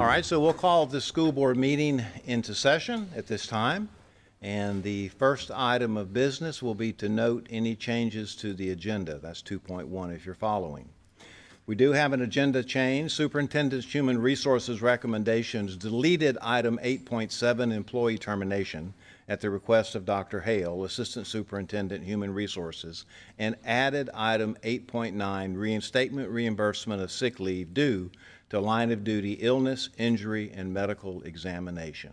All right, so we'll call the school board meeting into session at this time. And the first item of business will be to note any changes to the agenda. That's 2.1 if you're following. We do have an agenda change. Superintendent's Human Resources recommendations deleted item 8.7, employee termination, at the request of Dr. Hale, Assistant Superintendent, Human Resources, and added item 8.9, reinstatement reimbursement of sick leave due to line of duty illness, injury, and medical examination.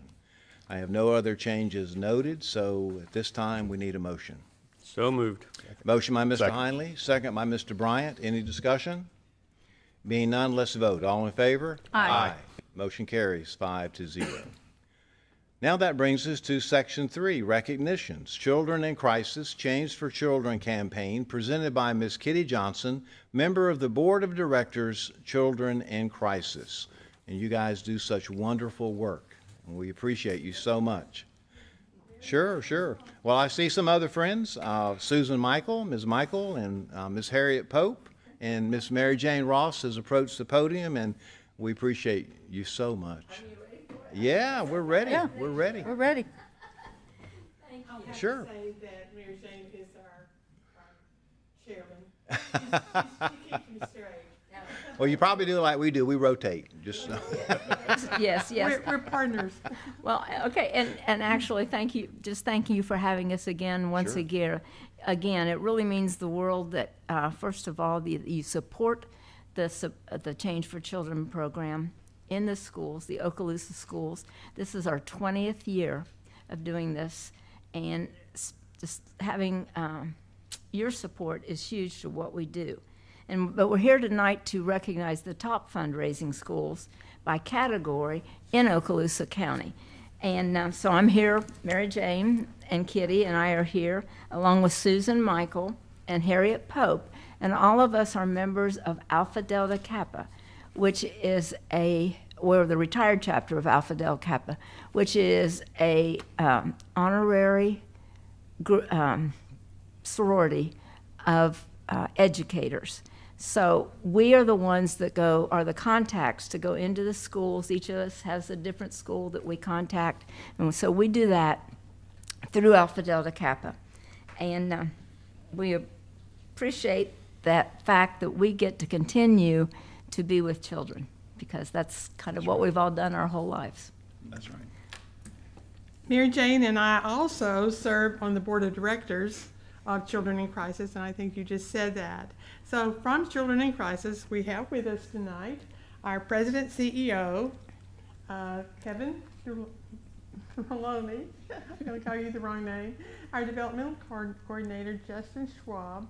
I have no other changes noted, so at this time we need a motion. So moved. Motion by Mr. Second. Heinley, second by Mr. Bryant. Any discussion? Being none, let's vote. All in favor? Aye. Motion carries 5-0. Now that brings us to Section 3, Recognitions. Children in Crisis, Change for Children campaign, presented by Ms. Kitty Johnson, member of the Board of Directors, Children in Crisis. And you guys do such wonderful work, and we appreciate you so much. Sure, sure. Well, I see some other friends, Susan Michael, Ms. Michael, and Ms. Harriet Pope, and Ms. Mary Jane Ross has approached the podium, and we appreciate you so much. Yeah, we're ready. Yeah. We're ready. We're ready. Sure. I have to say that Mary Jane is our chairman. She keeps me straight. Well, you probably do like we do. We rotate. Just so. Yes, yes. We're partners. Well, okay, and actually, thank you for having us again, once Sure. again. Again, it really means the world that, first of all, you support the Change for Children program in the schools, the Okaloosa schools. This is our 20th year of doing this, and just having your support is huge to what we do. But we're here tonight to recognize the top fundraising schools by category in Okaloosa County. And so I'm here, Mary Jane and Kitty and I are here, along with Susan Michael and Harriet Pope, and all of us are members of Alpha Delta Kappa, which is we're the retired chapter of Alpha Delta Kappa, which is a honorary sorority of educators. So we are the ones that are the contacts to go into the schools. Each of us has a different school that we contact. And so we do that through Alpha Delta Kappa. And we appreciate that fact that we get to continue to be with children, because that's kind of what we've all done our whole lives. That's right. Mary Jane and I also serve on the board of directors of Children in Crisis, and I think you just said that. So from Children in Crisis, we have with us tonight our president CEO, Kevin Maloney. I'm going to call you the wrong name. Our developmental coordinator, Justin Schwab,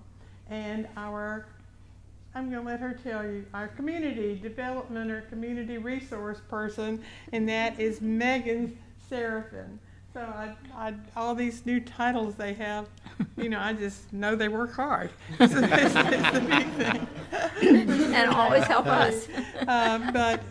and I'm going to let her tell you, our community development or community resource person, and that is Megan Seraphin. So all these new titles they have, I just know they work hard. It's the big thing. And always help us. But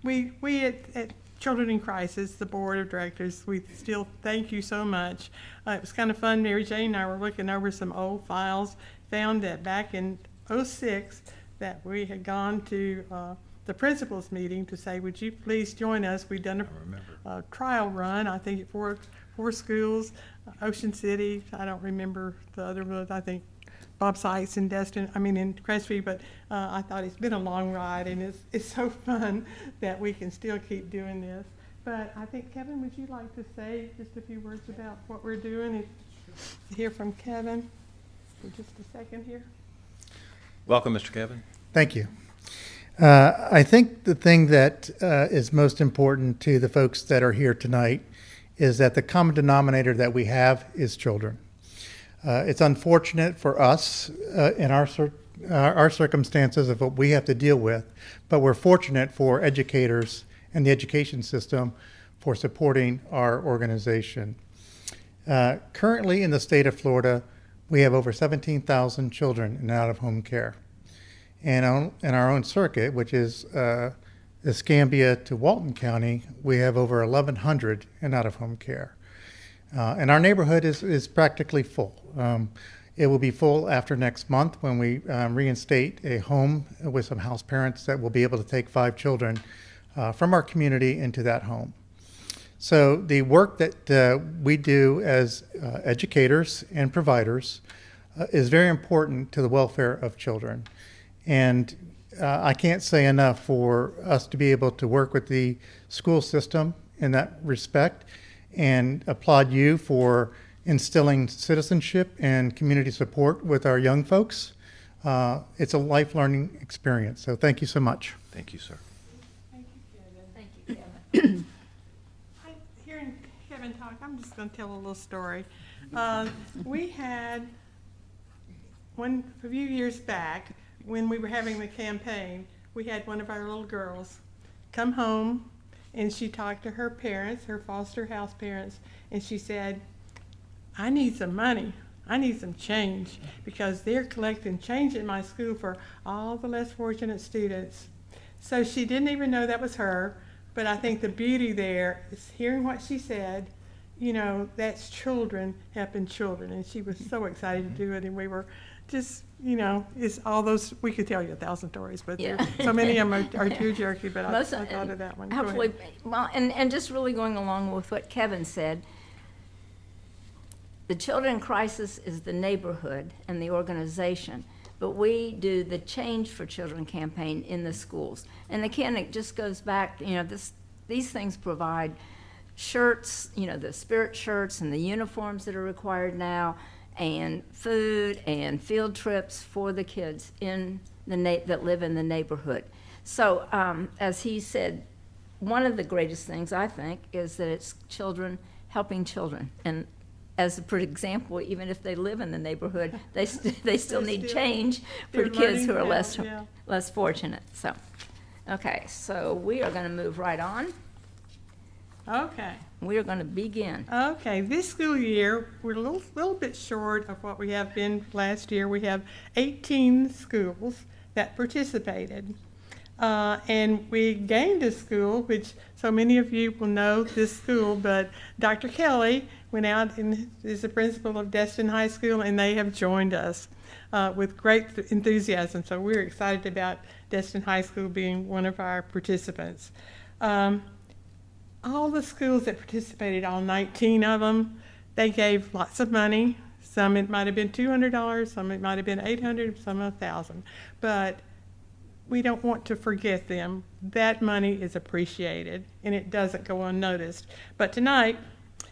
we at Children in Crisis, the board of directors, we still thank you so much. It was kind of fun. Mary Jane and I were looking over some old files, found that back in 2006 that we had gone to the principals meeting to say, would you please join us? We'd done a trial run, I think, at four schools, Ocean City. I don't remember the other ones. I think Bob Sykes in in Crestview, but I thought it's been a long ride, and it's so fun that we can still keep doing this. But I think, Kevin, would you like to say just a few words about what we're doing? Hear from Kevin for just a second here. Welcome, Mr. Kevin. Thank you. I think the thing that is most important to the folks that are here tonight is that the common denominator that we have is children. It's unfortunate for us in our circumstances of what we have to deal with, but we're fortunate for educators and the education system for supporting our organization. Currently in the state of Florida, we have over 17,000 children in out-of-home care. And in our own circuit, which is Escambia to Walton County, we have over 1,100 in out-of-home care. And our neighborhood is practically full. It will be full after next month when we reinstate a home with some house parents that will be able to take 5 children from our community into that home. So the work that we do as educators and providers is very important to the welfare of children. And I can't say enough for us to be able to work with the school system in that respect, and applaud you for instilling citizenship and community support with our young folks. It's a life learning experience. So thank you so much. Thank you, sir. Thank you, Kevin. Thank you, Kevin. Hearing Kevin talk, I'm just going to tell a little story. We had a few years back, when we were having the campaign, we had one of our little girls come home, and she talked to her parents, her foster house parents, and she said, I need some money. I need some change, because they're collecting change in my school for all the less fortunate students. So she didn't even know that was her, but I think the beauty there is hearing what she said. You know, that's children helping children, and she was so excited to do it, and we were just, you know, it's all those, we could tell you 1,000 stories, but Yeah. so many of them are tear-jerky, but I Most thought of that one. Go Hopefully, ahead. well, and just really going along with what Kevin said, the Children in Crisis is the neighborhood and the organization, but we do the Change for Children campaign in the schools. And again, it just goes back, you know, these things provide shirts, you know, the spirit shirts and the uniforms that are required now, and food and field trips for the kids in that live in the neighborhood. So as he said, one of the greatest things, I think, is that it's children helping children. And as for example, even if they live in the neighborhood, they still need change for they're kids who are learning less how, yeah. less fortunate. So, okay, so we are going to move right on. Okay. We are going to begin. Okay, this school year, we're a little bit short of what we have been last year. We have 18 schools that participated. And we gained a school, which so many of you will know this school, but Dr. Kelly went out and is the principal of Destin High School, and they have joined us with great enthusiasm. So we're excited about Destin High School being one of our participants. All the schools that participated, all 19 of them, they gave lots of money. Some it might have been $200, some it might have been $800, some $1,000. But we don't want to forget them. That money is appreciated, and it doesn't go unnoticed. But tonight,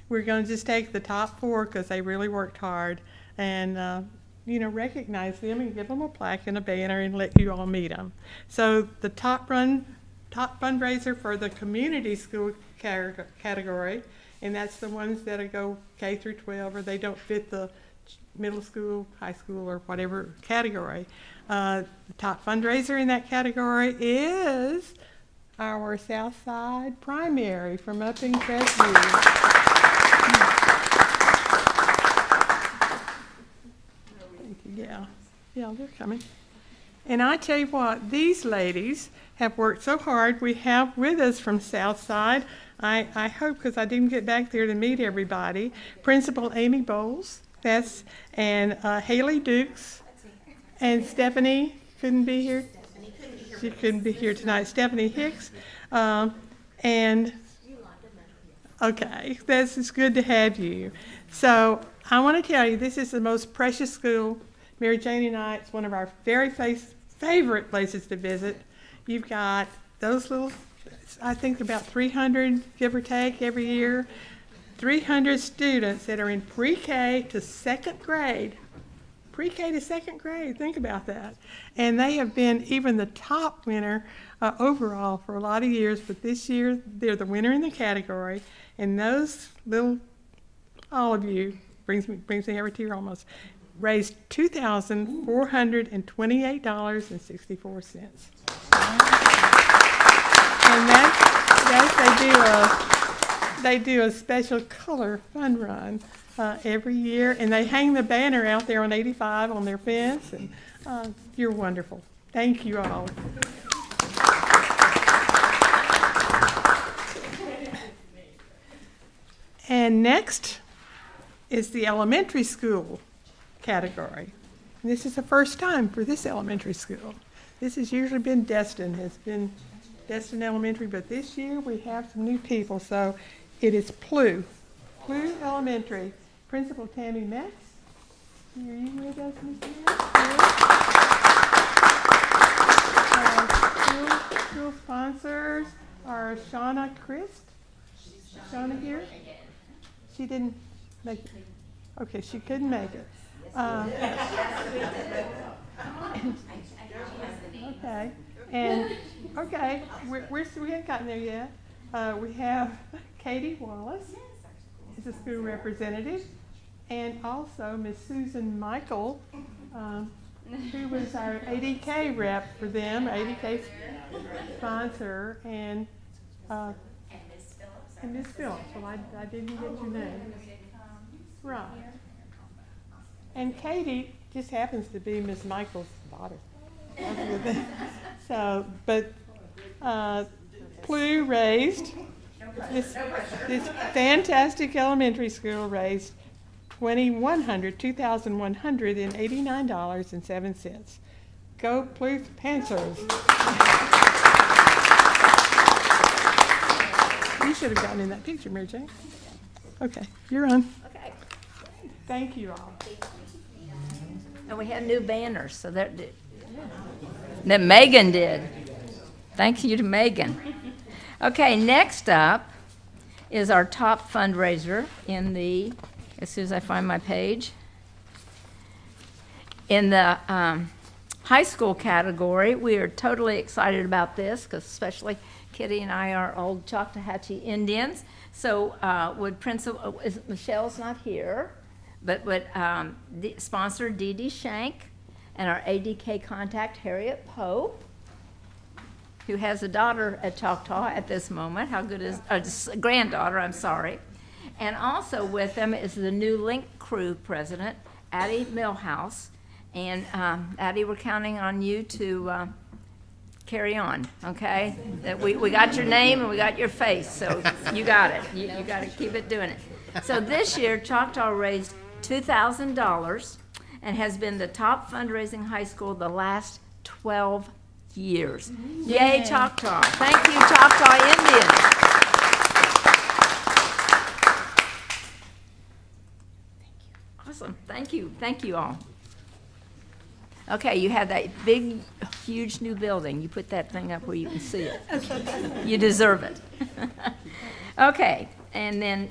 we're going to just take the top 4 because they really worked hard, and you know, recognize them and give them a plaque and a banner and let you all meet them. So the top fundraiser for the community school category, and that's the ones that go K through 12, or they don't fit the middle school, high school, or whatever category. The top fundraiser in that category is our Southside Primary from up in Crestview. Yeah, they're coming. And I tell you what, these ladies have worked so hard. We have with us from Southside, I hope, because I didn't get back there to meet everybody, Principal Amy Bowles, and Haley Dukes, and Stephanie couldn't be here. She couldn't be here tonight. Stephanie Hicks, and okay, it's good to have you. So I want to tell you, this is the most precious school. Mary Jane and I, it's one of our very favorite places to visit. You've got those little, I think about 300, give or take, every year. 300 students that are in pre-K to second grade. Pre-K to second grade, think about that. And they have been even the top winner overall for a lot of years, but this year they're the winner in the category. And those little, all of you, brings me every tear almost, raised $2,428.64. And they do a special color fun run every year, and they hang the banner out there on 85 on their fence, and you're wonderful. Thank you all. And next is the elementary school category. And this is the first time for this elementary school. This has usually been Destin, has been Destin Elementary, but this year we have some new people. So it is Plu Elementary. Principal Tammy Metz. Are you with us, Ms. Metz? School sponsors are Shauna Christ. Shauna here? She didn't make it. Okay, she couldn't make it. Okay, and okay, we haven't gotten there yet. We have Katie Wallace is a school representative, and also Miss Susan Michael, who was our ADK rep for them, ADK sponsor, and Miss Phillips. Well, I didn't get your name. Right. And Katie just happens to be Miss Michael's daughter. So, but Plu raised, this fantastic elementary school raised $2,189.07. Go Plu Panthers. You should have gotten in that picture, Mary Jane. Okay, you're on. Okay. Thank you all. And we had new banners, so that Megan did. Thank you to Megan. Okay, next up is our top fundraiser in the, as soon as I find my page, in the high school category. We are totally excited about this because especially Kitty and I are old Choctawhatchee Indians. So would Principal, Michelle's not here, but would the sponsor Dee Dee Shank and our ADK contact Harriet Pope, who has a daughter at Choctaw at this moment. How good is a granddaughter? I'm sorry. And also with them is the new Link Crew president, Addie Millhouse. And Addie, we're counting on you to carry on, okay? That we got your name and we got your face, so you got it. You got to keep it doing it. So this year, Choctaw raised $2,000 and has been the top fundraising high school the last 12 years. Yay, Choctaw. Thank you, Choctaw Indians. Awesome. Thank you. Thank you all. Okay, you have that big, huge new building. You put that thing up where you can see it. You deserve it. Okay, and then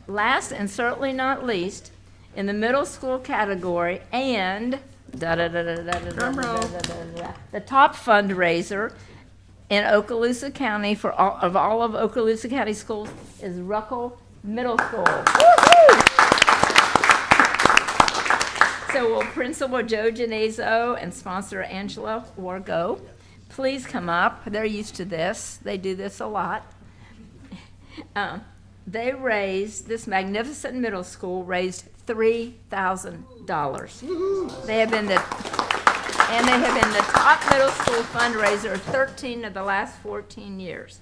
last and certainly not least, in the middle school category and the top fundraiser in Okaloosa County for all of Okaloosa County schools is Ruckle Middle School. Woo-hoo! So will Principal Joe Genazo and sponsor Angela Wargo please come up? They're used to this. They do this a lot. They raised, this magnificent middle school raised $3,000. They have been the top middle school fundraiser 13 of the last 14 years.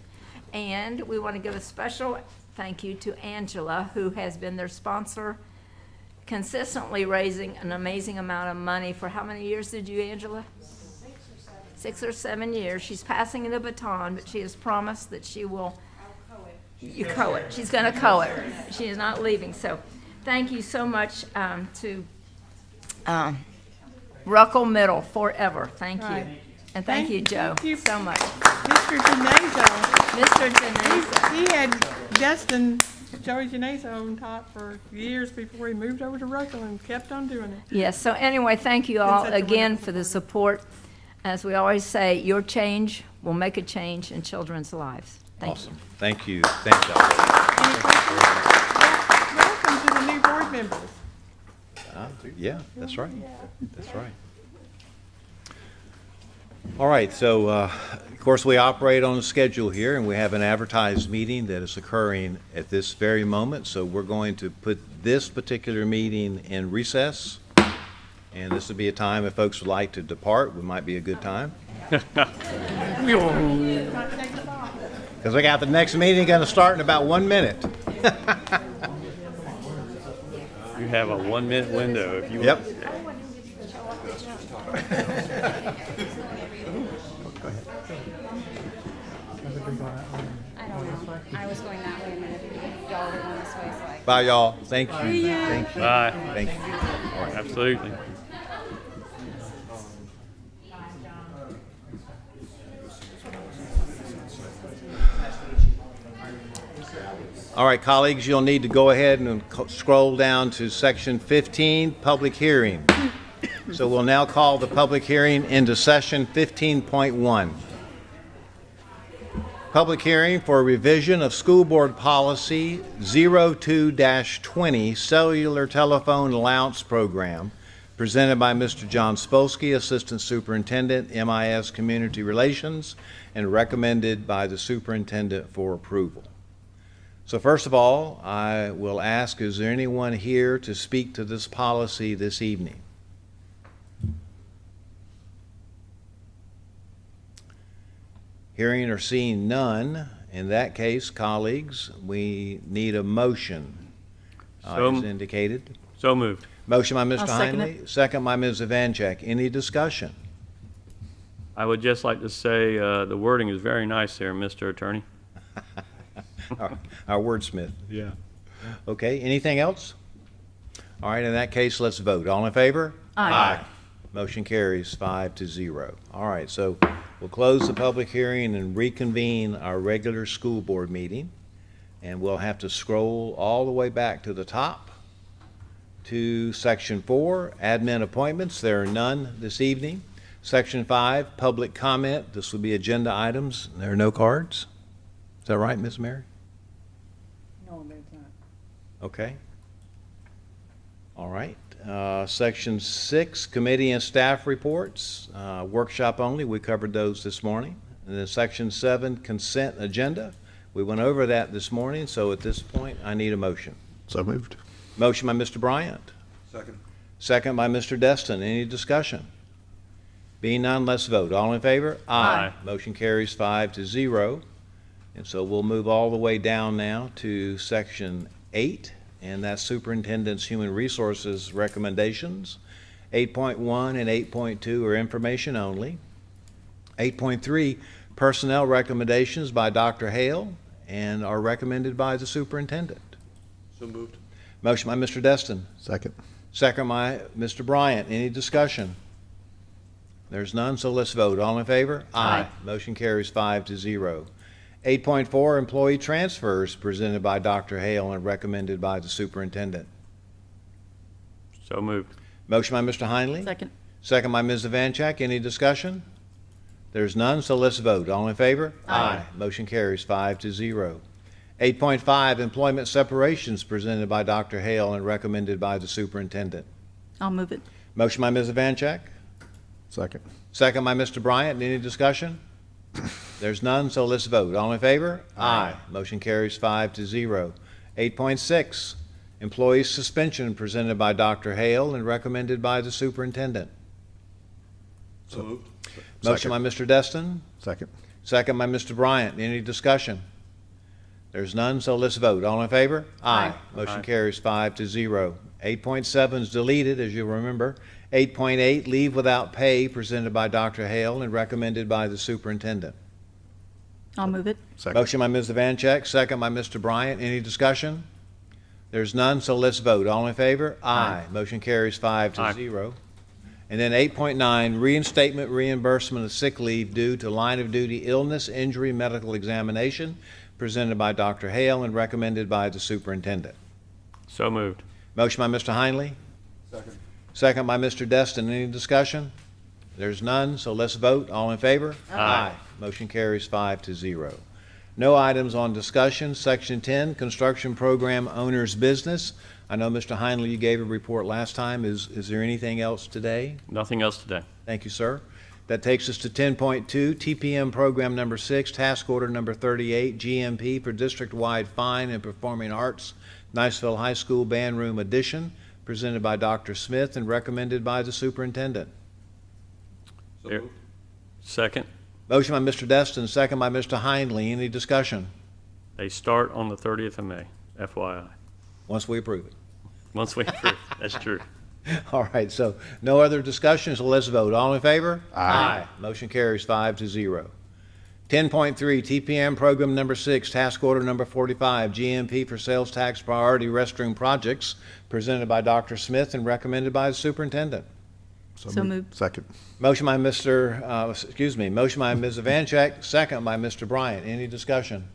And we want to give a special thank you to Angela, who has been their sponsor, consistently raising an amazing amount of money for how many years did you, Angela? 6 or 7 years. She's passing the baton, but she has promised that she will. You co it. She's going to co it. She is not leaving. So thank you so much to Ruckle Middle forever. Thank you. Right. And thank you, Joe, so much. Mr. Genazo. Mr. Genazo. He had Destin, Joey Genazo on top for years before he moved over to Ruckle and kept on doing it. Yes, so anyway, thank you all Been such a again wonderful for the support. As we always say, your change will make a change in children's lives. Thank you. Awesome. Thank you. Thank y'all. Any questions? Welcome to the new board members. Yeah, that's right. That's right. All right, so of course we operate on a schedule here, and we have an advertised meeting that is occurring at this very moment. So we're going to put this particular meeting in recess, and this would be a time if folks would like to depart. It might be a good time. Because we got the next meeting going to start in about 1 minute. You have a 1 minute window if you Yep. want. Bye, y'all. Thank you. Thank you. Bye. Thank you. Absolutely. All right, colleagues, you'll need to go ahead and scroll down to section 15, public hearing. So we'll now call the public hearing into session 15.1. Public hearing for revision of School Board Policy 02-20 Cellular Telephone Allowance Program, presented by Mr. John Spolsky, Assistant Superintendent, MIS Community Relations, and recommended by the Superintendent for approval. So first of all, I will ask, is there anyone here to speak to this policy this evening? Hearing or seeing none, in that case, colleagues, we need a motion, as indicated. So moved. Motion by Mr. I'll second Heinley, second by Ms. Evanchek. Any discussion? I would just like to say the wording is very nice there, Mr. Attorney. Our wordsmith. Yeah. Okay, anything else? All right, in that case, let's vote. All in favor? Aye. Motion carries 5-0. All right, so we'll close the public hearing and reconvene our regular school board meeting. And we'll have to scroll all the way back to the top to section 4, admin appointments. There are none this evening. Section 5, public comment. This will be agenda items. There are no cards. Is that right, Ms. Mary? No, there's not. Okay. All right. Section 6, committee and staff reports, workshop only. We covered those this morning. And then Section 7, consent agenda. We went over that this morning, so at this point, I need a motion. So moved. Motion by Mr. Bryant. Second. Second by Mr. Destin. Any discussion? Being none, let's vote. All in favor? Aye. Motion carries 5-0. And so we'll move all the way down now to Section 8, and that's Superintendent's Human Resources recommendations. 8.1 and 8.2 are information only. 8.3, personnel recommendations by Dr. Hale and are recommended by the superintendent. So moved. Motion by Mr. Destin. Second. Second by Mr. Bryant. Any discussion? There's none, so let's vote. All in favor? Aye. Motion carries 5-0. 8.4, employee transfers presented by Dr. Hale and recommended by the superintendent. So moved. Motion by Mr. Heinley. Second. Second by Ms. Evanchek. Any discussion? There's none, so let's vote. All in favor? Aye. Motion carries 5-0. 8.5, employment separations presented by Dr. Hale and recommended by the superintendent. I'll move it. Motion by Ms. Evanchek. Second. Second by Mr. Bryant. Any discussion? There's none, so let's vote. All in favor? Aye. Motion carries 5-0. 8.6, employee suspension presented by Dr. Hale and recommended by the superintendent. So moved. Motion by Mr. Destin. Second. Second by Mr. Bryant. Any discussion? There's none, so let's vote. All in favor? Aye. Motion Aye. carries 5-0. 8.7 is deleted, as you remember. 8.8, leave without pay presented by Dr. Hale and recommended by the superintendent. I'll move it. Second. Motion by Ms. Evanchek, second by Mr. Bryant. Any discussion? There's none, so let's vote. All in favor? Aye. Motion carries 5-0. And then 8.9, reinstatement reimbursement of sick leave due to line of duty illness, injury, medical examination, presented by Dr. Hale and recommended by the superintendent. So moved. Motion by Mr. Heinley, Second. second by Mr. Destin. Any discussion? There's none, so let's vote. All in favor? Aye. Motion carries 5-0. No items on discussion. Section 10, construction program owner's business. I know, Mr. Heinley, you gave a report last time. Is there anything else today? Nothing else today. Thank you, sir. That takes us to 10.2, TPM program number 6, task order number 38, GMP for district-wide fine and performing arts, Niceville High School band room addition, presented by Dr. Smith and recommended by the superintendent. So Here. moved. Second, Motion by Mr. Destin, second by Mr. Heinley. Any discussion? they start on the 30th of May, FYI. Once we approve it. Once we approve, that's true. All right, so no other discussion, so let's vote. All in favor? Aye. Motion carries 5-0. 10.3, TPM Program Number 6, Task Order Number 45, GMP for Sales Tax Priority Restroom Projects, presented by Dr. Smith and recommended by the Superintendent. So moved. Second. Motion by Mr., motion by Ms. Evancheck, second by Mr. Bryant. Any discussion?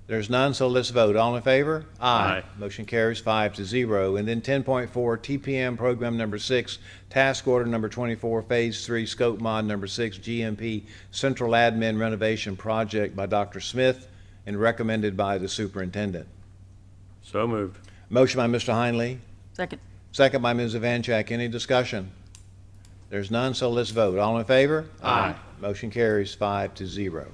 There's none, so let's vote. All in favor? Aye. Motion carries 5-0. And then 10.4, TPM Program Number 6, Task Order Number 24, Phase 3, Scope Mod Number 6, GMP Central Admin Renovation Project by Dr. Smith and recommended by the Superintendent. So moved. Motion by Mr. Heinley, Second. second by Ms. Evancheck. Any discussion? There's none, so let's vote. All in favor? Aye. Motion carries 5-0.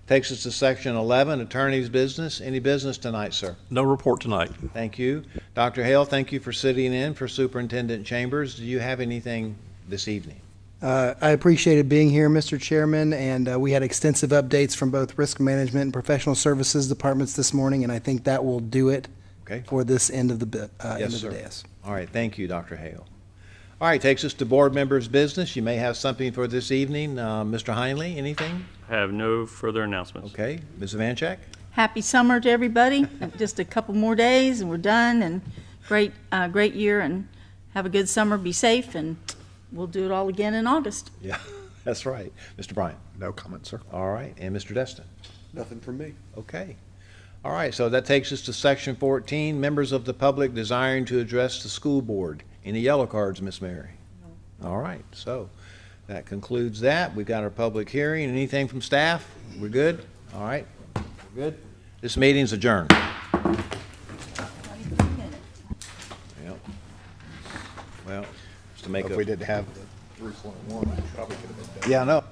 Takes us to Section 11, Attorney's Business. Any business tonight, sir? No report tonight. Thank you. Dr. Hale, thank you for sitting in for Superintendent Chambers. Do you have anything this evening? I appreciated being here, Mr. Chairman, and we had extensive updates from both risk management and professional services departments this morning, and I think that will do it Okay. for this end of the Yes, end of sir. the dais. All right, thank you, Dr. Hale. All right, takes us to board members' business. You may have something for this evening. Mr. Heinley, anything? Have no further announcements. Okay. Ms. Evancheck? Happy summer to everybody. Just a couple more days and we're done, and great year, and have a good summer. Be safe, and we'll do it all again in August. Yeah, that's right. Mr. Bryant? No comment, sir. All right, and Mr. Destin? Nothing from me. Okay. All right, so that takes us to Section 14, members of the public desiring to address the school board. Any yellow cards, Miss Mary? No. All right, so that concludes that. We've got our public hearing. Anything from staff? We're good? All right, we're good. This meeting's adjourned. Yep. Well, just to make If we a, didn't have the 3.1, we probably could have been done. yeah, I know.